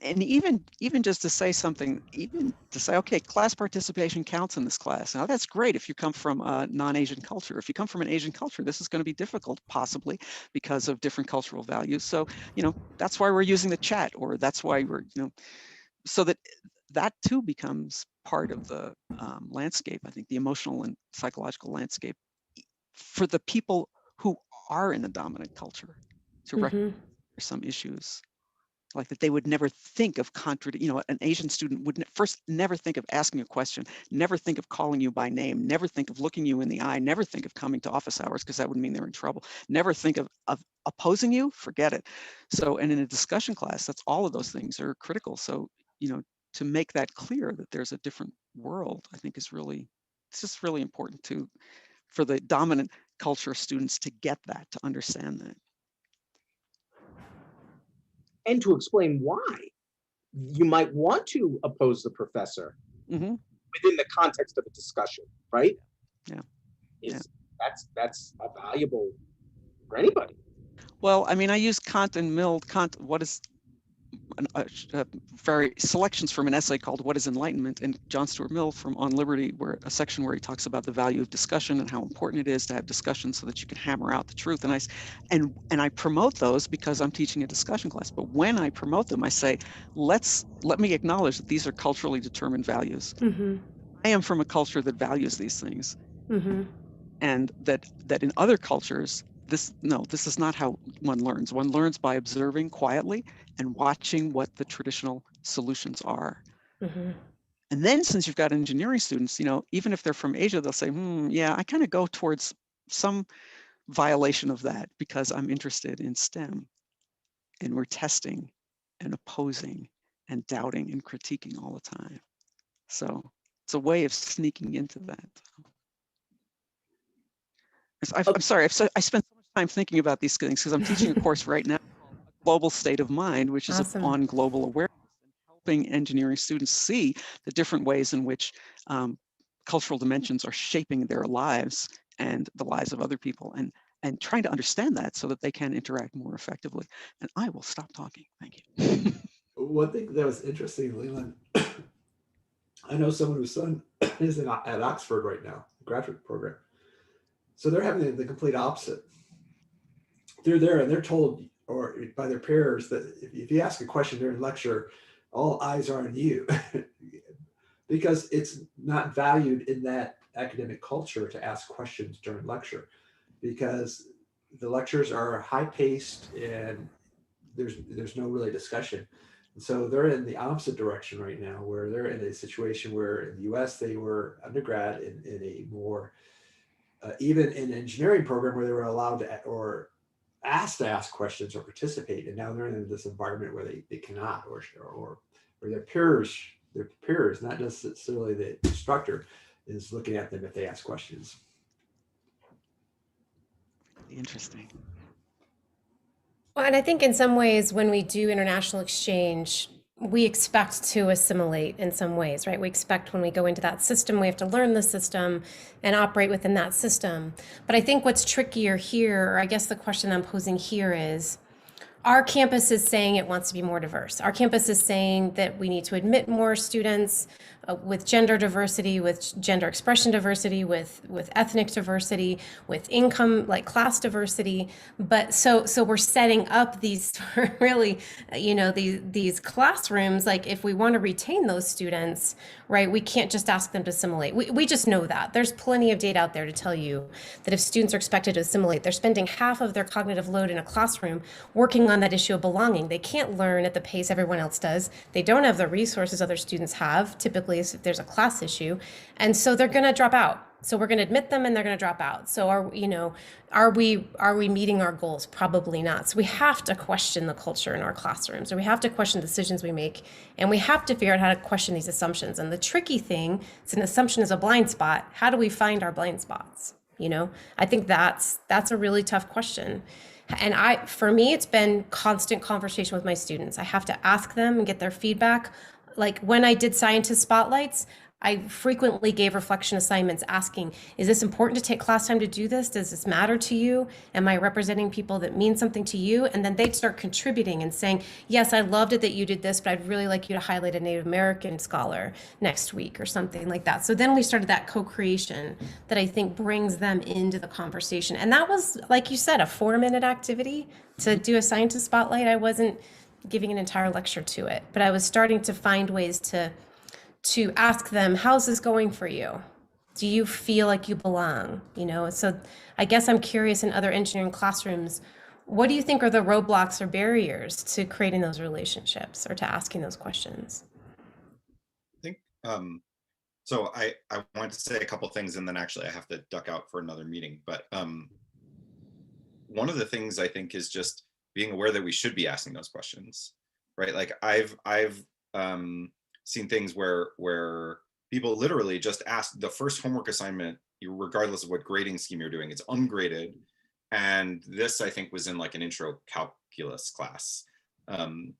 And even just to say something, even to say, okay, class participation counts in this class. Now that's great if you come from a non-Asian culture. If you come from an Asian culture, this is going to be difficult, possibly because of different cultural values. So, you know, that's why we're using the chat, or that's why we're, you know, so that too becomes part of the landscape. I think the emotional and psychological landscape for the people who are in the dominant culture to recognize some issues, like that they would never think of you know, an Asian student would never think of asking a question, never think of calling you by name, never think of looking you in the eye, never think of coming to office hours because that would mean they're in trouble, never think of opposing you, forget it. So, and in a discussion class, that's all of those things are critical. So, you know, to make that clear that there's a different world, I think it's just really important for the dominant culture students to get that, to understand that. And to explain why you might want to oppose the professor within the context of a discussion, right? Yeah. That's valuable for anybody. Well, I mean, I use Kant and Mill. Kant, what is very selections from an essay called "What is Enlightenment?" and John Stuart Mill from On Liberty, where a section where he talks about the value of discussion and how important it is to have discussion so that you can hammer out the truth. And I promote those because I'm teaching a discussion class. But when I promote them, I say, let me acknowledge that these are culturally determined values. I am from a culture that values these things, and that in other cultures, this is not how one learns. One learns by observing quietly and watching what the traditional solutions are. And then, since you've got engineering students, you know, even if they're from Asia, they'll say, yeah, I kind of go towards some violation of that because I'm interested in STEM. And we're testing and opposing and doubting and critiquing all the time. So it's a way of sneaking into that. I'm sorry, I spent so much time thinking about these things because I'm teaching a course right now, Global State of Mind, which is on global awareness and helping engineering students see the different ways in which cultural dimensions are shaping their lives and the lives of other people, and trying to understand that so that they can interact more effectively. And I will stop talking. Thank you. One thing that was interesting, Leland, I know someone whose son is at Oxford right now, graduate program. So they're having the complete opposite. They're there and they're told, or by their peers, that if you ask a question during lecture, all eyes are on you, because it's not valued in that academic culture to ask questions during lecture, because the lectures are high paced and there's no really discussion. And so they're in the opposite direction right now, where they're in a situation where in the US they were undergrad in a more even in an engineering program where they were allowed to or asked to ask questions or participate, and now they're in this environment where they cannot, or their peers, not necessarily the instructor, is looking at them if they ask questions. Interesting. Well, and I think in some ways, when we do international exchange, we expect to assimilate in some ways, right? We expect when we go into that system, we have to learn the system and operate within that system. But I think what's trickier here, or I guess the question I'm posing here is, our campus is saying it wants to be more diverse. Our campus is saying that we need to admit more students with gender diversity, with gender expression diversity, with ethnic diversity, with income, like class diversity. But so we're setting up these really, these classrooms, like if we want to retain those students, right, we can't just ask them to assimilate. We just know that. There's plenty of data out there to tell you that if students are expected to assimilate, they're spending half of their cognitive load in a classroom working on that issue of belonging. They can't learn at the pace everyone else does. They don't have the resources other students have, typically if there's a class issue. And so they're going to drop out. So we're going to admit them and they're going to drop out. So are we meeting our goals? Probably not. So we have to question the culture in our classrooms, or we have to question decisions we make, and we have to figure out how to question these assumptions. And the tricky thing, it's an assumption is a blind spot. How do we find our blind spots? I think that's a really tough question. And for me, it's been constant conversation with my students. I have to ask them and get their feedback. Like when I did scientist spotlights, I frequently gave reflection assignments asking, is this important to take class time to do this? Does this matter to you? Am I representing people that mean something to you? And then they'd start contributing and saying, yes, I loved it that you did this, but I'd really like you to highlight a Native American scholar next week or something like that. So then we started that co-creation that I think brings them into the conversation. And that was, like you said, a 4-minute activity to do a scientist spotlight. I wasn't giving an entire lecture to it, but I was starting to find ways to ask them, how's this going for you? Do you feel like you belong? So I guess I'm curious, in other engineering classrooms, what do you think are the roadblocks or barriers to creating those relationships or to asking those questions? I think, so I wanted to say a couple things, and then actually I have to duck out for another meeting. But one of the things I think is just being aware that we should be asking those questions, right? Like I've seen things where people literally just ask the first homework assignment, regardless of what grading scheme you're doing, it's ungraded. And this, I think, was in like an intro calculus class. The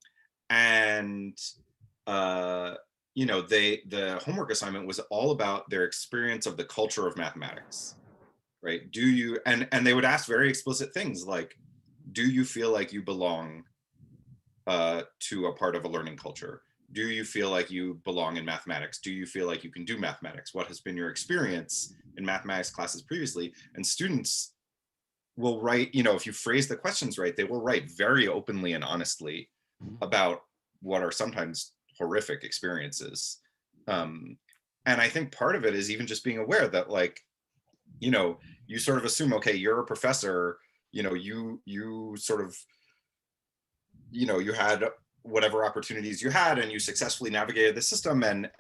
homework assignment was all about their experience of the culture of mathematics, right? And they would ask very explicit things like, do you feel like you belong to a part of a learning culture? Do you feel like you belong in mathematics? Do you feel like you can do mathematics? What has been your experience in mathematics classes previously? And students will write, if you phrase the questions right, they will write very openly and honestly about what are sometimes horrific experiences. And I think part of it is even just being aware that, like, you sort of assume, okay, you're a professor, you sort of, you had whatever opportunities you had and you successfully navigated the system, and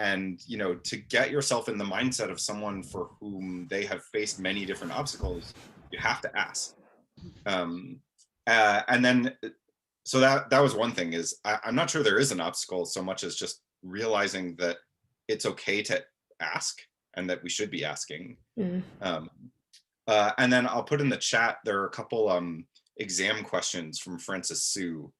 to get yourself in the mindset of someone for whom they have faced many different obstacles, you have to ask. And then, so that was one thing, is I'm not sure there is an obstacle so much as just realizing that it's okay to ask and that we should be asking. And then I'll put in the chat, there are a couple exam questions from Francis Sue,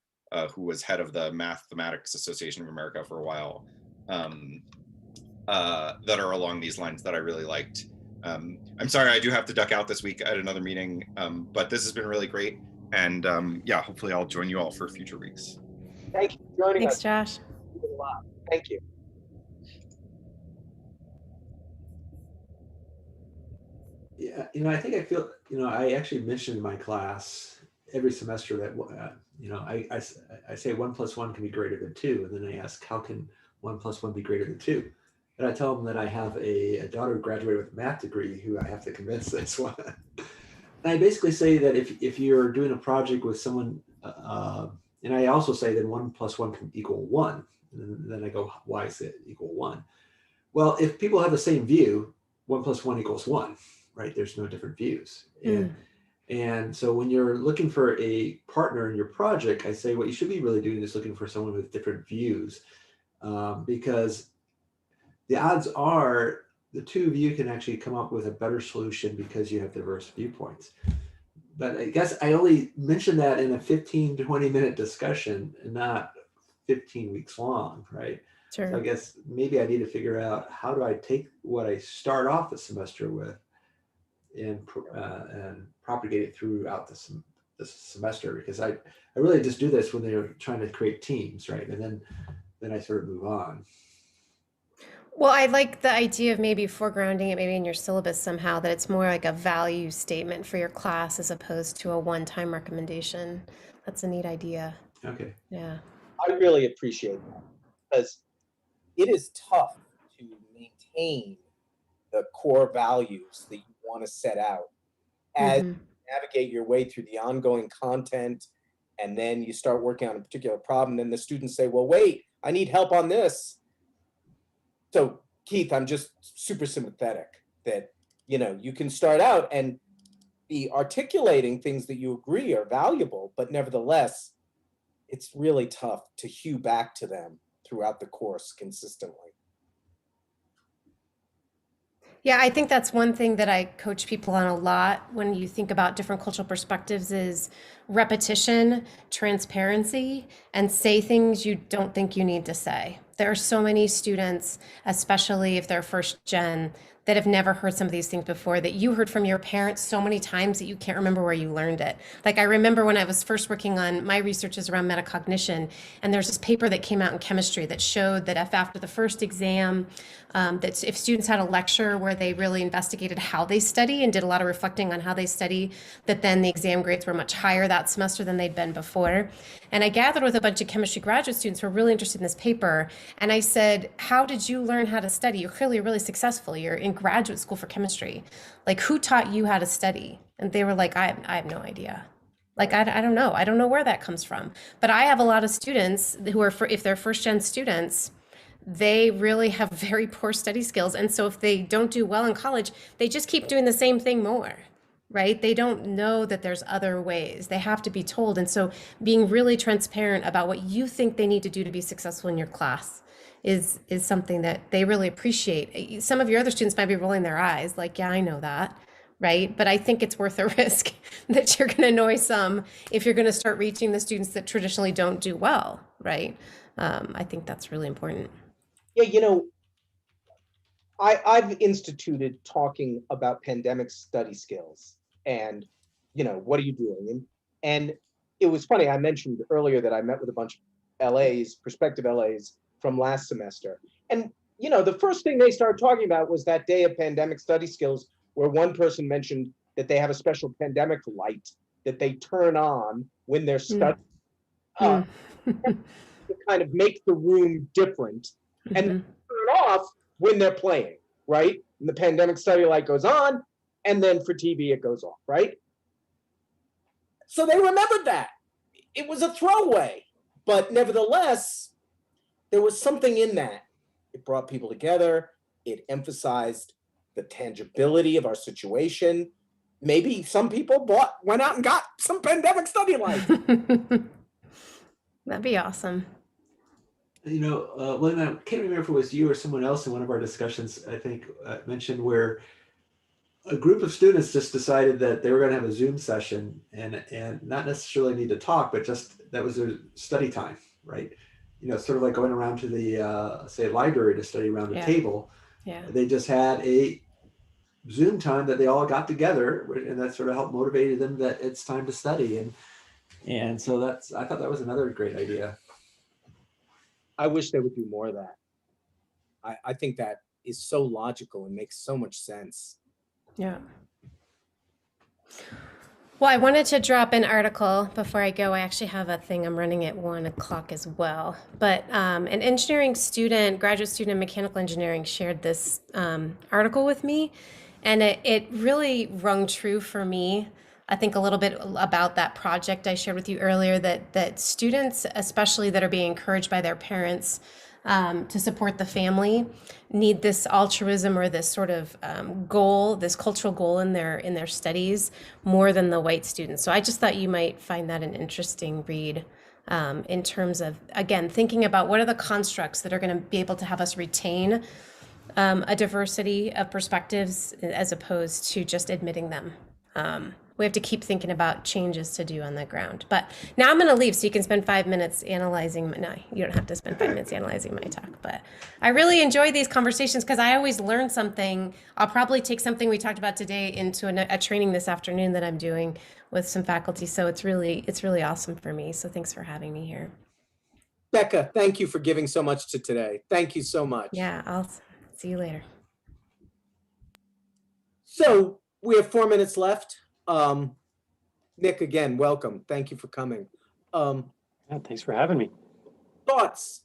who was head of the Mathematics Association of America for a while, that are along these lines that I really liked. I'm sorry, I do have to duck out this week at another meeting, but this has been really great. And yeah, hopefully I'll join you all for future weeks. Thank you for joining us. Thanks, Josh. Thank you. Yeah, I think I feel, I actually mentioned in my class every semester that, I say 1+1 can be greater than 2. And then I ask, how can 1+1 be greater than 2? And I tell them that I have a daughter who graduated with a math degree who I have to convince this one. And I basically say that if you're doing a project with someone, and I also say that 1+1 can equal 1. And then I go, why is it equal 1? Well, if people have the same view, 1+1 equals 1, right? There's no different views. And so when you're looking for a partner in your project, I say what you should be really doing is looking for someone with different views, because the odds are the two of you can actually come up with a better solution because you have diverse viewpoints. But I guess I only mentioned that in a 15 to 20-minute discussion and not 15 weeks long, right? Sure. So I guess maybe I need to figure out, how do I take what I start off the semester with and propagate it throughout the semester, because I really just do this when they're trying to create teams, right? And then I sort of move on. Well, I like the idea of maybe foregrounding it maybe in your syllabus somehow, that it's more like a value statement for your class as opposed to a one-time recommendation. That's a neat idea. Okay. Yeah. I really appreciate that, because it is tough to maintain the core values that you want to set out as you navigate your way through the ongoing content, and then you start working on a particular problem, and the students say, well, wait, I need help on this. So Keith, I'm just super sympathetic that, you can start out and be articulating things that you agree are valuable, but nevertheless, it's really tough to hew back to them throughout the course consistently. Yeah, I think that's one thing that I coach people on a lot when you think about different cultural perspectives is repetition, transparency, and say things you don't think you need to say. There are so many students, especially if they're first gen, that have never heard some of these things before, that you heard from your parents so many times that you can't remember where you learned it. Like I remember when I was first working on my research is around metacognition, and there's this paper that came out in chemistry that showed that if after the first exam, that if students had a lecture where they really investigated how they study and did a lot of reflecting on how they study, that then the exam grades were much higher that semester than they'd been before. And I gathered with a bunch of chemistry graduate students who were really interested in this paper. And I said, how did you learn how to study? You're clearly really successful. You're in graduate school for chemistry. Like, who taught you how to study? And they were like, I have no idea. Like, I don't know. I don't know where that comes from. But I have a lot of students who are, if they're first gen students, they really have very poor study skills. And so if they don't do well in college, they just keep doing the same thing more, right? They don't know that there's other ways. They have to be told. And so being really transparent about what you think they need to do to be successful in your class is something that they really appreciate. Some of your other students might be rolling their eyes like, yeah, I know that, right? But I think it's worth a risk that you're going to annoy some if you're going to start reaching the students that traditionally don't do well, right? I think that's really important. Yeah, I've instituted talking about pandemic study skills and, what are you doing? And it was funny, I mentioned earlier that I met with a bunch of LAs, prospective LAs from last semester. And, the first thing they started talking about was that day of pandemic study skills, where one person mentioned that they have a special pandemic light that they turn on when they're studying to kind of make the room different, and turn off when they're playing, right? And the pandemic study light goes on, and then for TV it goes off, right? So they remembered that. It was a throwaway, but nevertheless, there was something in that. It brought people together. It emphasized the tangibility of our situation. Maybe some people went out and got some pandemic study lights. That'd be awesome. William, I can't remember if it was you or someone else in one of our discussions, I think, mentioned where a group of students just decided that they were going to have a Zoom session and not necessarily need to talk, but just that was their study time, right? Sort of like going around to the, say, library to study around a table. Yeah. They just had a Zoom time that they all got together, and that sort of helped motivate them that it's time to study. And so I thought that was another great idea. I wish they would do more of that. I think that is so logical and makes so much sense. Yeah. Well, I wanted to drop an article before I go. I actually have a thing I'm running at 1 o'clock as well. But an engineering student, graduate student in mechanical engineering, shared this article with me. And it really rung true for me. I think a little bit about that project I shared with you earlier, that students, especially that are being encouraged by their parents to support the family, need this altruism or this sort of goal, this cultural goal in their studies more than the white students. So I just thought you might find that an interesting read in terms of, again, thinking about what are the constructs that are going to be able to have us retain a diversity of perspectives as opposed to just admitting them. We have to keep thinking about changes to do on the ground. But now I'm going to leave so you can spend 5 minutes analyzing. No, you don't have to spend 5 minutes analyzing my talk. But I really enjoy these conversations because I always learn something. I'll probably take something we talked about today into a training this afternoon that I'm doing with some faculty. So it's really awesome for me. So thanks for having me here. Becca, thank you for giving so much to today. Thank you so much. Yeah, I'll see you later. So we have 4 minutes left. Nick, again, welcome. Thank you for coming. Yeah, thanks for having me. Thoughts.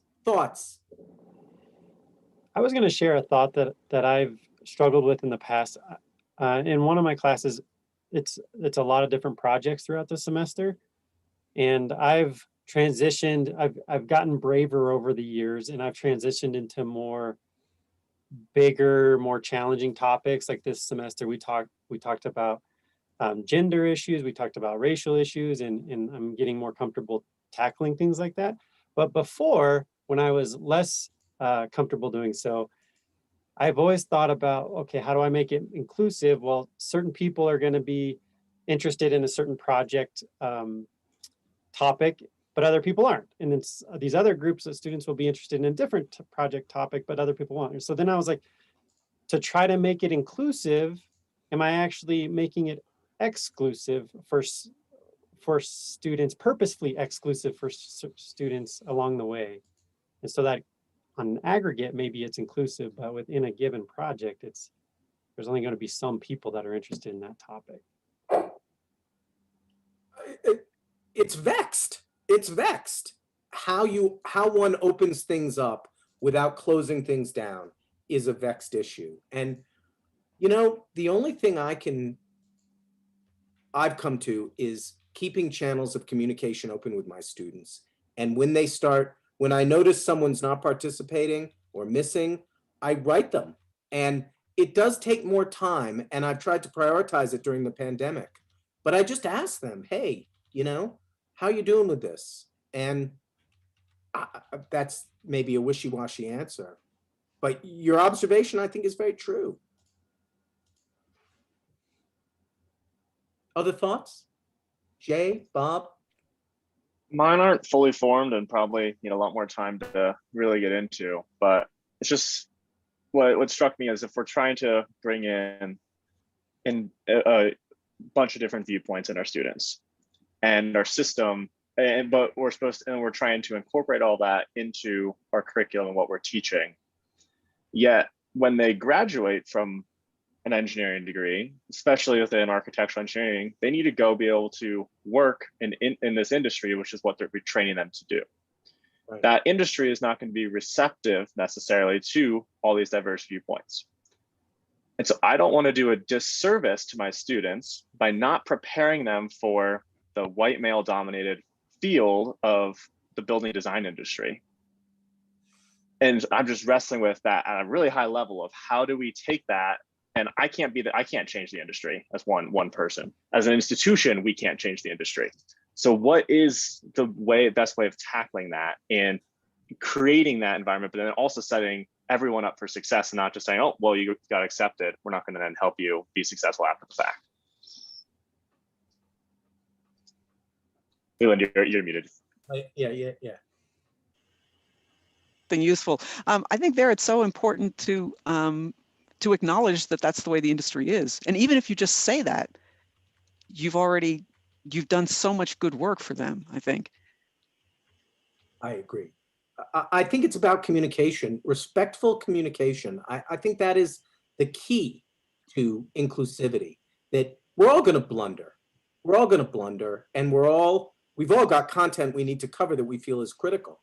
I was going to share a thought that I've struggled with in the past. In one of my classes, it's a lot of different projects throughout the semester, and I've transitioned. I've gotten braver over the years, and I've transitioned into more bigger, more challenging topics. Like this semester, we talked about gender issues, we talked about racial issues, and I'm getting more comfortable tackling things like that. But before, when I was less comfortable doing so, I've always thought about, okay, how do I make it inclusive? Well, certain people are going to be interested in a certain project topic, but other people aren't. And it's these other groups of students will be interested in a different project topic, but other people won't. And so then I was like, to try to make it inclusive, am I actually making it exclusive for students, purposefully exclusive for students along the way? And so that on aggregate, maybe it's inclusive, but within a given project, there's only going to be some people that are interested in that topic. It's vexed. How one opens things up without closing things down is a vexed issue. And the only thing I've come to is keeping channels of communication open with my students. And when I notice someone's not participating or missing, I write them. And it does take more time, and I've tried to prioritize it during the pandemic. But I just ask them, hey, how you doing with this? And that's maybe a wishy-washy answer. But your observation, I think, is very true. Other thoughts? Jay, Bob? Mine aren't fully formed and probably need a lot more time to really get into, but it's just what struck me is if we're trying to bring in a bunch of different viewpoints in our students and our system, but we're trying to incorporate all that into our curriculum and what we're teaching. Yet when they graduate from an engineering degree, especially within architectural engineering, they need to be able to work in this industry, which is what they're training them to do. Right. That industry is not going to be receptive necessarily to all these diverse viewpoints. And so I don't want to do a disservice to my students by not preparing them for the white male dominated field of the building design industry. And I'm just wrestling with that at a really high level of how do we take that. And I can't change the industry as one person. As an institution, we can't change the industry. So what is the best way of tackling that and creating that environment, but then also setting everyone up for success and not just saying, oh, well, you got accepted. We're not going to then help you be successful after the fact. Leland, you're muted. Yeah. Useful. I think it's so important to acknowledge that that's the way the industry is. And even if you just say that, you've done so much good work for them, I think. I agree. I think it's about communication, respectful communication. I think that is the key to inclusivity, that we're all going to blunder. We're all going to blunder, and we've all got content we need to cover that we feel is critical.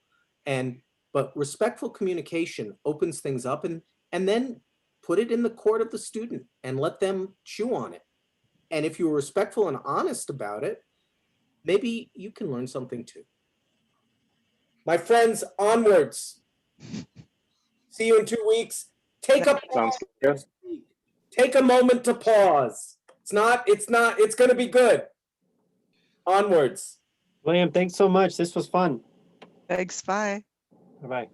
But respectful communication opens things up, and then put it in the court of the student and let them chew on it. And if you're respectful and honest about it, maybe you can learn something too. My friends, onwards. See you in 2 weeks. Take a Sounds pause. Take a moment to pause. It's going to be good. Onwards. William, thanks so much. This was fun. Thanks. Bye. Bye-bye.